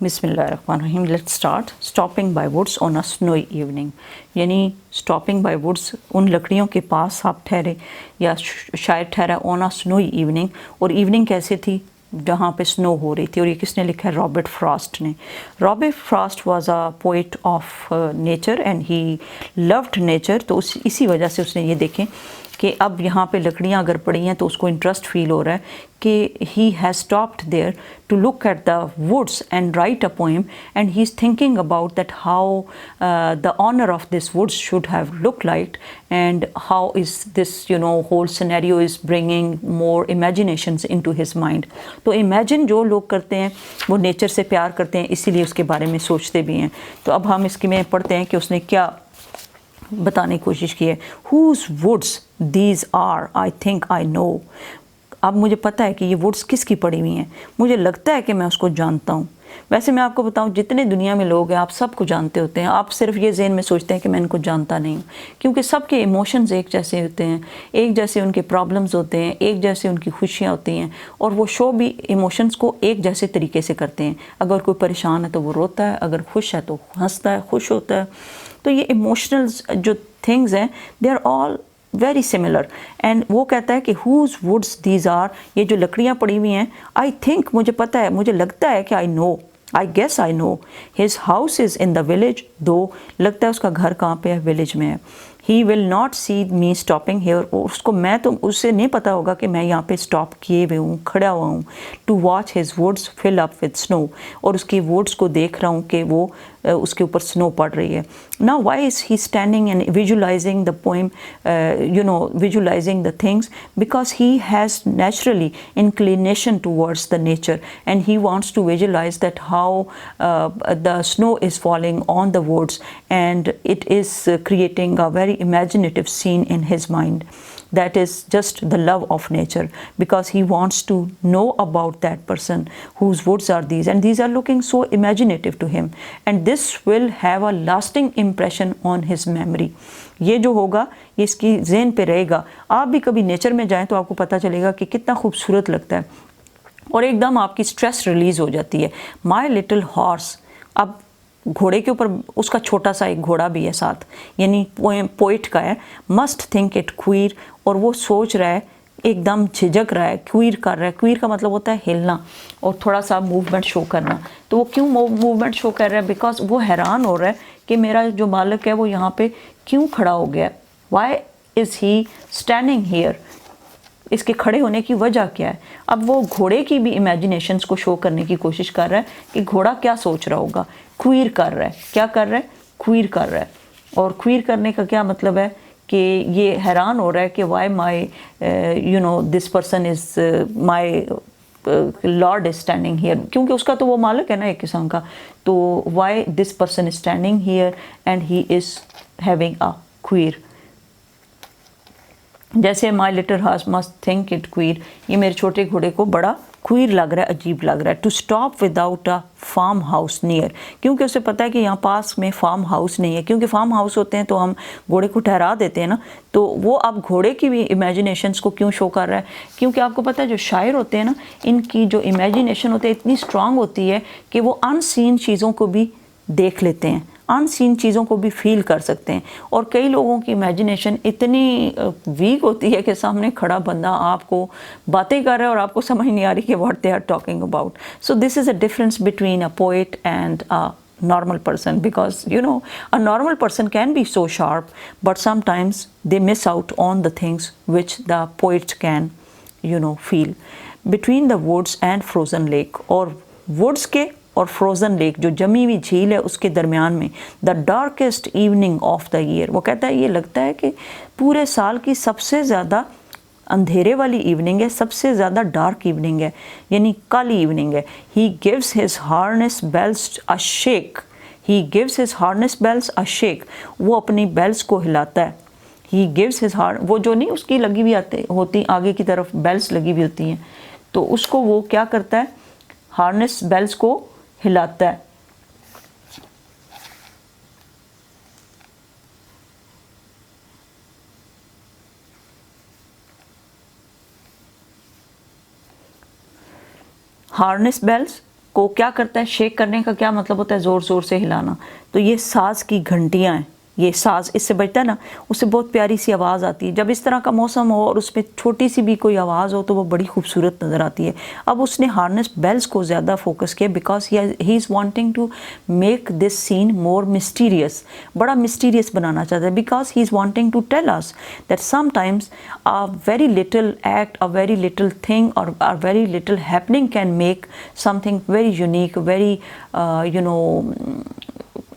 बिस्मिल्लाहिर्रहमानिर्रहीम। Let's start. Stopping by woods on a snowy evening, यानी stopping by woods उन लकड़ियों के पास आप ठहरे या शायद ठहरा ऑन अ स्नोई इवनिंग। और इवनिंग कैसे थी? जहाँ पे स्नो हो रही थी। और ये किसने लिखा है? रॉबर्ट फ्रॉस्ट ने। Robert Frost was a poet of nature and he loved nature. तो इसी वजह से उसने ये देखें कि अब यहाँ पे लकड़ियाँ अगर पड़ी हैं तो उसको इंटरेस्ट फील हो रहा है कि he has stopped there to look at the woods and write a poem and he is thinking about that how the owner of this woods should have look like and how is this whole scenario is bringing more imaginations into his mind. तो imagine जो लोग करते हैं वो nature से प्यार करते हैं, इसीलिए उसके बारे में सोचते भी हैं। तो अब हम इसके में पढ़ते हैं कि उसने क्या बताने की कोशिश की है। Whose woods these are, I think I know. अब मुझे पता है कि ये वुड्स किसकी पड़ी हुई हैं, मुझे लगता है कि मैं उसको जानता हूँ। वैसे मैं आपको बताऊँ, जितने दुनिया में लोग हैं आप सबको जानते होते हैं, आप सिर्फ ये ज़हन में सोचते हैं कि मैं इनको जानता नहीं हूँ, क्योंकि सबके इमोशंस एक जैसे होते हैं, एक जैसे उनके प्रॉब्लम्स होते हैं, एक जैसे उनकी खुशियाँ होती हैं, और वो शो भी इमोशंस को एक जैसे तरीके से करते हैं। अगर कोई परेशान है तो वो रोता है, अगर खुश है तो हंसता है, खुश होता है। तो ये इमोशनल जो थिंग्स हैं they are all very similar. And वो कहता है कि हुज वुड्स दीज आर, ये जो लकड़ियाँ पड़ी हुई हैं, आई थिंक, मुझे पता है, मुझे लगता है कि I know, I guess I know. His house is in the village, though लगता है उसका घर कहाँ पे है? विलेज में है। He will not see me stopping here, उसको मैं तो उससे नहीं पता होगा कि मैं यहाँ पे स्टॉप किए हुए हूँ, खड़ा हुआ हूँ। To watch his woods fill up with snow, और उसकी वुड्स को देख रहा हूँ कि वो उसके ऊपर स्नो पड़ रही है। Now why is he standing and visualising the poem, visualising the things, because he has naturally inclination towards the nature and he wants to visualize that how the snow is falling on the woods and it is creating a very imaginative scene in his mind. That is just the love of nature, because he wants to know about that person whose woods are these, and these are looking so imaginative to him, and this will have a lasting impression on his memory. ये जो होगा ये इसकी ज़हन पे रहेगा। आप भी कभी नेचर में जाएं तो आपको पता चलेगा कि कितना खूबसूरत लगता है, और एकदम आपकी स्ट्रेस रिलीज़ हो जाती है। माई लिटिल हॉर्स, अब घोड़े के ऊपर उसका छोटा सा एक घोड़ा भी है साथ, यानी पोइट का है। मस्ट थिंक इट क्वीर, और वो सोच रहा है, एकदम झिझक रहा है, क्वीर कर रहा है। क्वीर का मतलब होता है हिलना और थोड़ा सा मूवमेंट शो करना। तो वो क्यों मूवमेंट शो कर रहा है? बिकॉज वो हैरान हो रहा है कि मेरा जो मालिक है वो यहाँ पे क्यों खड़ा हो गया। Why is he standing here, इसके खड़े होने की वजह क्या है? अब वो घोड़े की भी इमेजिनेशंस को शो करने की कोशिश कर रहा है कि घोड़ा क्या सोच रहा होगा। क्वीर कर रहा है, क्या कर रहा है? क्वीर कर रहा है। और क्वीर करने का क्या मतलब है कि ये हैरान हो रहा है कि why my this person is my lord is standing here, क्योंकि उसका तो वो मालिक है ना एक किस्म का। तो why this person is standing here and he is having a queer. जैसे my little horse must think it queer, ये मेरे छोटे घोड़े को बड़ा क्वीर लग रहा है, अजीब लग रहा है। To stop without a farmhouse near, क्योंकि उसे पता है कि यहाँ पास में फार्म हाउस नहीं है, क्योंकि फार्म हाउस होते हैं तो हम घोड़े को ठहरा देते हैं ना। तो वो अब घोड़े की भी इमेजिनेशंस को क्यों शो कर रहा है? क्योंकि आपको पता है जो शायर होते हैं ना, इनकी जो इमेजिनेशन होती है इतनी स्ट्रांग होती है कि वो अनसीन चीज़ों को भी देख लेते हैं, अनसीन चीज़ों को भी फील कर सकते हैं। और कई लोगों की इमेजिनेशन इतनी वीक होती है कि सामने खड़ा बंदा आपको बातें कर रहा है और आपको समझ नहीं आ रही कि what they are talking about. So this is a difference between a poet and a normal person, because a normal person can be so sharp, but sometimes they miss out on the things which the poet can feel. Between the woods and frozen lake, और woods के और frozen lake जो जमी हुई झील है उसके दरमियान में, the darkest evening of the year, वो कहता है ये लगता है कि पूरे साल की सबसे ज़्यादा अंधेरे वाली इवनिंग है, सबसे ज़्यादा डार्क इवनिंग है, यानी काली इवनिंग है। He gives his harness bells a shake, he gives his harness bells a shake, वो अपनी बेल्स को हिलाता है। ही गिव्स हिज हार्न, वो जो नहीं उसकी लगी हुई होती आगे की तरफ बेल्स लगी हुई होती हैं, तो उसको वो क्या करता है? हार्नेस बेल्स को हिलाता है। हार्नेस बेल्स को क्या करता है, शेक करने का क्या मतलब होता है, ज़ोर ज़ोर से हिलाना। तो ये साज़ की घंटियाँ हैं, ये साज़ इससे बजता है ना, उससे बहुत प्यारी सी आवाज़ आती है। जब इस तरह का मौसम हो और उसमें छोटी सी भी कोई आवाज़ हो तो वो बड़ी खूबसूरत नज़र आती है। अब उसने हार्नेस बेल्स को ज़्यादा फोकस किया because he is wanting to make this scene more mysterious, बड़ा मिस्टीरियस बनाना चाहता है because he is wanting to tell us that sometimes a very little act, a very little thing और a very little happening can make something very unique, very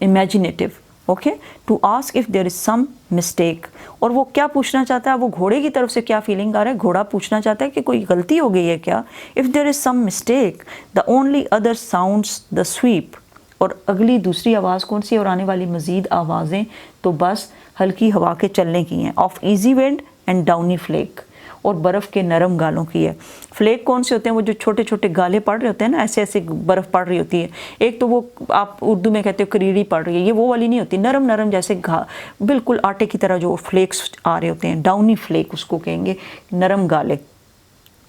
imaginative. Okay, to ask if there is some mistake. और वो क्या पूछना चाहता है, वो घोड़े की तरफ से क्या फीलिंग आ रहा है, घोड़ा पूछना चाहता है कि कोई गलती हो गई है क्या। If there is some mistake the only other sounds the sweep. और अगली दूसरी आवाज़ कौन सी और आने वाली मज़ीद आवाज़ें तो बस हल्की हवा के चलने की हैं, of easy wind and downy flake, और बर्फ़ के नरम गालों की है। फ्लेक कौन से होते हैं, वो जो छोटे छोटे गाले पड़ रहे होते हैं ना, ऐसे ऐसे बर्फ़ पड़ रही होती है। एक तो वो आप उर्दू में कहते हो करीड़ी पड़ रही है, ये वो वाली नहीं होती, नरम नरम जैसे बिल्कुल आटे की तरह जो फ्लेक्स आ रहे होते हैं, डाउनी फ्लेक उसको कहेंगे, नरम गाले,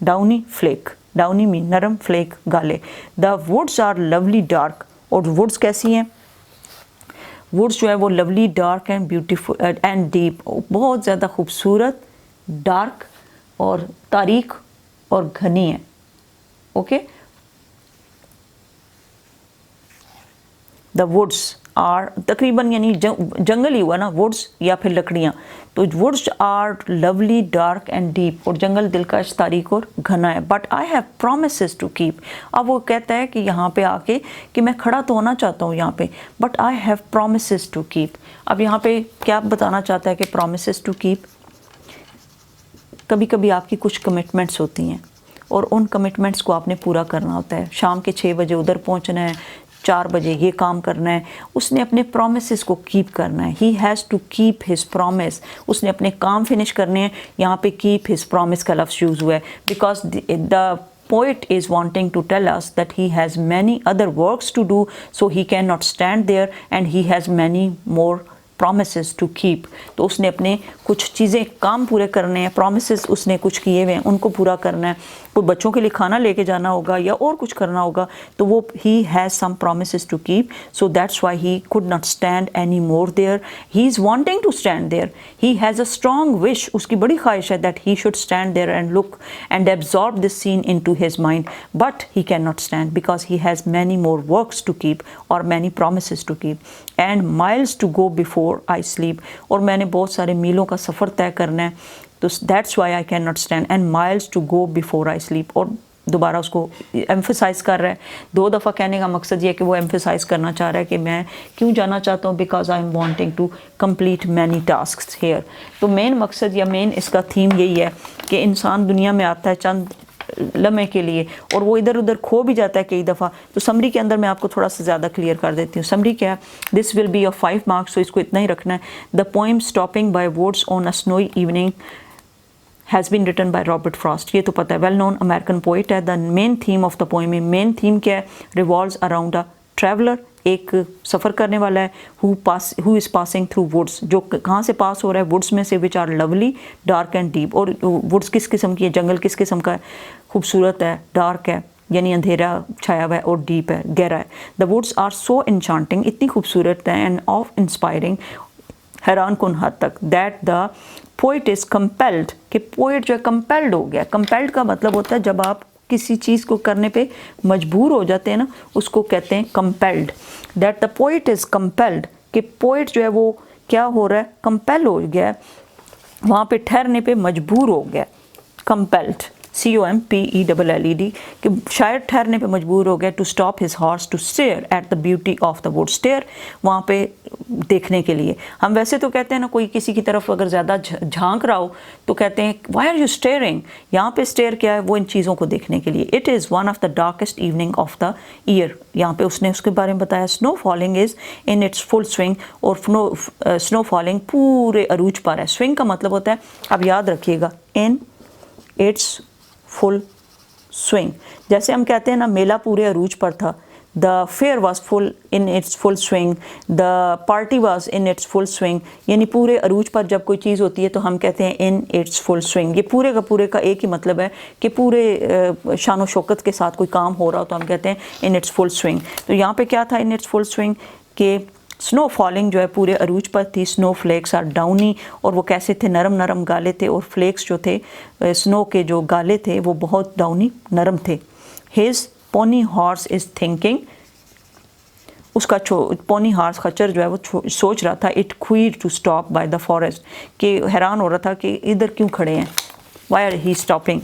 डाउनी फ्लेक, डाउनी मीन नरम, फ्लेक गाले। The woods are lovely dark, और वुड्स कैसी हैं, वुड्स जो है वो lovely dark and beautiful and deep, बहुत ज़्यादा खूबसूरत, डार्क और तारीख और घनी है। ओके, द वुड्स आर तकरीबन यानी जंगल ही हुआ ना, वुड्स या फिर लकड़ियाँ, तो woods are lovely dark and deep, और जंगल दिलकश, तारीख और घना है। But I have promises to keep. अब वो कहता है कि यहाँ पे आके कि मैं खड़ा तो होना चाहता हूँ यहाँ पे, but I have promises to keep. अब यहाँ पे क्या बताना चाहता है कि प्रोमिसेस टू कीप, कभी कभी आपकी कुछ कमिटमेंट्स होती हैं और उन कमिटमेंट्स को आपने पूरा करना होता है। शाम के 6 बजे उधर पहुंचना है, 4 बजे ये काम करना है, उसने अपने प्रोमिसेस को कीप करना है। He has to keep his promise, उसने अपने काम फिनिश करने हैं। यहाँ पे कीप हिज प्रॉमिस का लफ्ज़ यूज़ हुआ है because the poet is wanting to tell us that he has many other works to do, so he cannot stand there and he has many more promises to keep। तो उसने अपने कुछ चीज़ें काम पूरे करने हैं, promises उसने कुछ किए हुए हैं, उनको पूरा करना है। कोई बच्चों के लिए खाना लेके जाना होगा या और कुछ करना होगा, तो वो he has some promises to keep, so that's why he could not stand anymore there। he is wanting to stand there, he has a strong wish, उसकी बड़ी ख्वाहिश है that he should stand there and look and absorb this scene into his mind, but he cannot stand because he has many more works to keep or many promises to keep and miles to go before I sleep। और मैंने बहुत सारे मीलों का सफ़र तय करना है, तो that's why I cannot stand and miles to go before I sleep. और दोबारा उसको एम्फसाइज़ कर रहा है, 2 दफ़ा कहने का मकसद ये है कि वो एम्फसाइज़ करना चाह रहा है कि मैं क्यों जाना चाहता हूँ, because I am wanting to complete many tasks here. तो मेन मकसद या मेन इसका थीम यही है कि इंसान दुनिया में आता है चंद लम्हे के लिए और वो इधर उधर खो भी जाता है कई दफ़ा। तो समरी के अंदर मैं आपको थोड़ा सा ज़्यादा क्लियर कर देती हूँ। समरी क्या है, this will be of 5 marks, तो इसको इतना ही रखना है। The poem stopping by woods on a snowy evening has been written by Robert Frost. ये तो पता है, वेल नोन अमेरिकन पोइट है। The main theme of the poem, main theme क्या है, रिवॉल्व्स अराउंड अ ट्रैवलर, एक सफ़र करने वाला है, who is passing through woods, जो कहाँ से पास हो रहा है, वुड्स में से, which are lovely dark and deep. और वुड्स किस किस्म की है, जंगल किस किस्म का है, खूबसूरत है, डार्क है यानी अंधेरा छाया हुआ है, और डीप है, गहरा है। The woods are so enchanting, इतनी खूबसूरत है, एंड ऑफ इंस्पायरिंग, हैरान कुन हद तक, that the poet is compelled, कि पोइट जो है कंपेल्ड हो गया। कंपेल्ड का मतलब होता है जब आप किसी चीज़ को करने पे मजबूर हो जाते हैं ना, उसको कहते हैं compelled. That the poet is compelled, कि पोइट जो है वो क्या हो रहा है, कंपेल हो गया है, वहाँ पे ठहरने पे मजबूर हो गया, कंपेल्ड, COMPELLED, कि शायर ठहरने पे मजबूर हो गया, to stop his horse to stare at the beauty of the wood, stare वहाँ पे देखने के लिए। हम वैसे तो कहते हैं ना, कोई किसी की तरफ अगर ज़्यादा झांक रहा हो तो कहते हैं वाई आर यू स्टेयरिंग, यहाँ पे स्टेयर क्या है, वो इन चीज़ों को देखने के लिए। It is one of the darkest evening of the year, यहाँ पे उसने उसके बारे में बताया। Snow falling is in its full swing, और स्नो फॉलिंग पूरे अरूज पर है। स्विंग का मतलब होता है, अब याद रखिएगा, इन इट्स फुल स्विंग। जैसे हम कहते हैं ना मेला पूरे अरूज पर था, the fair was full in its full swing, the party was in its full swing. यानी पूरे अरूज पर जब कोई चीज़ होती है तो हम कहते हैं इन इट्स फुल स्विंग। ये पूरे का एक ही मतलब है कि पूरे शान शौकत के साथ कोई काम हो रहा हो तो हम कहते हैं इन इट्स फुल स्विंग। तो यहाँ पे क्या था इन इट्स फुल स्विंग कि स्नो फॉलिंग जो है पूरे अरूज पर थी। स्नो फ्लेक्स आर डाउनी, और वो कैसे थे, नरम नरम गाले थे, और फ्लेक्स जो थे स्नो के जो गाले थे वो बहुत डाउनी नरम थे। His pony horse is thinking, उसका पोनी हॉर्स खच्चर जो है वो सोच रहा था, it queer to stop by the forest, कि हैरान हो रहा था कि इधर क्यों खड़े हैं, why are he stopping,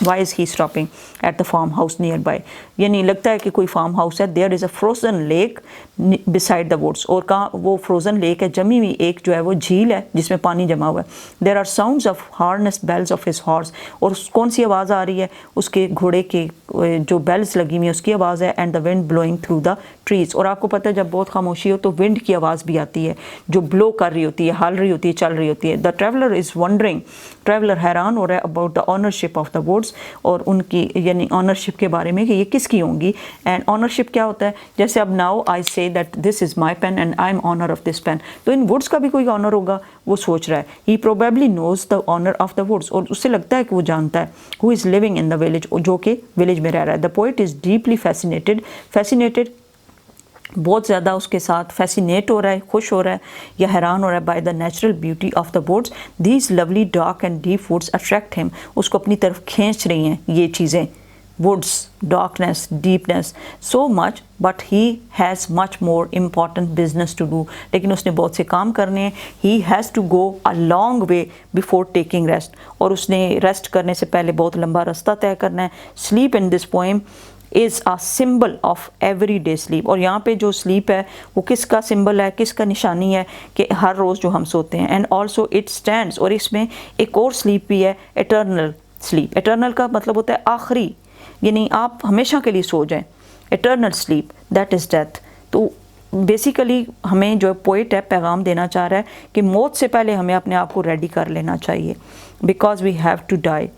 why is he stopping at the farmhouse nearby. यानी लगता है कि कोई फार्म हाउस है। There is a frozen lake beside the woods, और कहाँ वो फ्रोजन लेक है, जमी हुई एक जो है वो झील है जिसमें पानी जमा हुआ है। There are sounds of harness bells of his horse, और कौन सी आवाज़ आ रही है, उसके घोड़े के जो बेल्स लगी हुई है उसकी आवाज़ है। And the wind blowing through the trees, और आपको पता है जब बहुत खामोशी हो तो विंड की आवाज़ भी आती है जो ब्लो कर रही होती है, हाल रही होती है, चल रही होती है। The traveller is wondering, traveller हैरान हो रहा है about the ownership of the woods, और उनकी यानी ऑनरशिप के बारे में कि ये किसकी होंगी। एंड ऑनरशिप क्या होता है, जैसे अब now I say that this is my pen and I am owner of this pen, तो इन वुड्स का भी कोई ऑनर होगा, वो सोच रहा है। He probably knows the owner of the woods, और उससे लगता है कि वो जानता है। Who is living in the village, जो कि विलेज में रह रहा है। The poet is deeply fascinated बहुत ज़्यादा उसके साथ फैसिनेट हो रहा है, खुश हो रहा है या हैरान हो रहा है by the natural beauty of the woods. These lovely dark and deep woods attract him, उसको अपनी तरफ खींच रही हैं ये चीज़ें, woods, darkness, deepness, so much, but he has much more important business to do, लेकिन उसने बहुत से काम करने हैं। He has to go a long way before taking rest, और उसने रेस्ट करने से पहले बहुत लंबा रास्ता तय करना है। Sleep in this poem is a symbol of every day sleep, और यहाँ पे जो स्लीप है वो किसका सिंबल है, किसका निशानी है कि हर रोज़ जो हम सोते हैं। एंड ऑल्सो इट स्टैंड्स, और इसमें एक और स्लीप भी है, एटर्नल स्लीप। एटर्नल का मतलब होता है आखिरी, यानी आप हमेशा के लिए सो जाएं। Eternal sleep that is death. तो बेसिकली हमें जो पोइट है पैगाम देना चाह रहा है कि मौत से पहले हमें अपने आप को रेडी कर लेना चाहिए, because we have to die,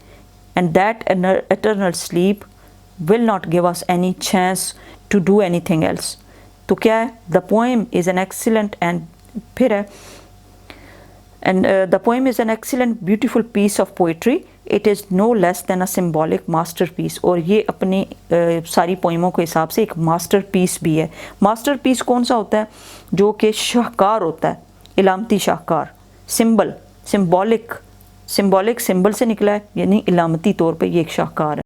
and that eternal sleep will not give us any chance to do anything else। तो क्या है, the poem is an excellent and फिर है and the poem is an excellent beautiful piece of poetry, it is no less than a symbolic masterpiece। और ये अपनी सारी पोइमों के हिसाब से एक मास्टरपीस भी है। मास्टरपीस कौन सा होता है, जो कि शाहकार होता है, इलामती शाहकार। सिंबल, सिंबॉलिक सिंबल से निकला है, यानी इलामती तौर पे ये एक शाहकार है।